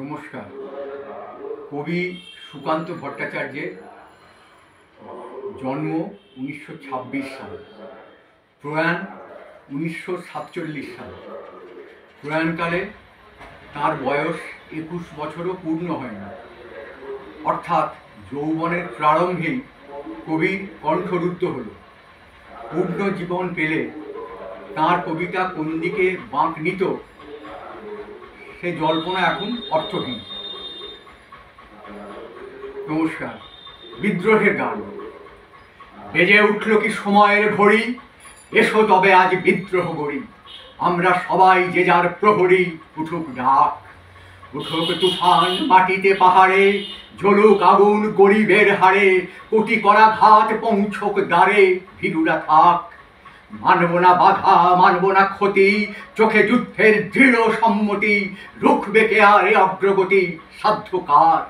নমস্কার। কবি সুকান্ত ভট্টাচার্যের জন্ম 1926 সাল, প্রয়াণ 1947 সাল। প্রয়াণকালে তার বয়স 21 বছরও পূর্ণ হয়নি, অর্থাৎ যৌবনের প্রারম্ভেই কবির কণ্ঠরুদ্ধ হল। পূর্ণ জীবন পেলে তাঁর কবিতা কোন দিকে বাঁক নিত সে জল্পনা এখন অর্থহীন। নমস্কার। বিদ্রোহের গান। বেজে উঠল কি সময়ের ঘড়ি, এসো তবে আজ বিদ্রোহ গড়ি। আমরা সবাই যে যার প্রহরী, উঠুক ডাক, উঠুক তুফান মাটিতে পাহাড়ে, জ্বলুক আগুন গরিবের হাড়ে, কোটি করা ঘাট পৌঁছক দ্বারে, ভীরুরা থাক। মানব না বাধা, মানব না ক্ষতি, চোখে যুদ্ধের দৃঢ় সম্মতি, রুখবে কে আর এ অগ্রগতি, সাধ্য কার?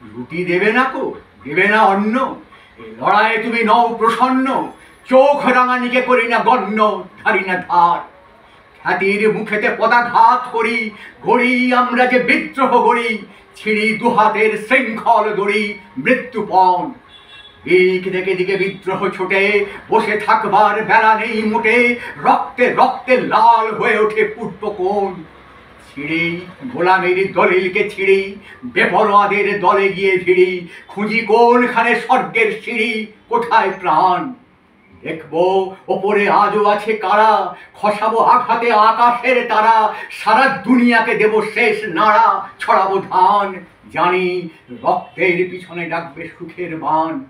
রুটি দেবে না কো, দেবে না অন্ন, এ লড়াইয়ে তুমি নও প্রসন্ন। চোখ রাঙানিকে করি না গণ্য, ধারি না ধার। খ্যাতির মুখেতে পদাঘাত করি, গড়ি আমরা যে বিদ্রোহ গড়ি। ছিঁড়ি দুহাতের শৃঙ্খল দড়ি, মৃত্যুপণ। দিক দেখে দিকে বিদ্রোহ ছোটে, বসে থাকবার বেলা নেই মোটে। রক্তে রক্তে লাল হয়ে ওঠে পূর্বকোণ। ছিঁড়ি গোলামের দলিলকে ছিঁড়ি, বেপরোয়াদের দলে গিয়ে ভিড়ি। খুঁজি কোনখানে স্বর্গের সিঁড়ি, কোথায় প্রাণ? দেখবো ওপরে আজও আছে কারা, খসাবো আঘাতে আকাশের তারা। সারা দুনিয়াকে দেব শেষ নাড়া, ছড়াবো ধান। জানি রক্তের পিছনে ডাকবে সুখের বান।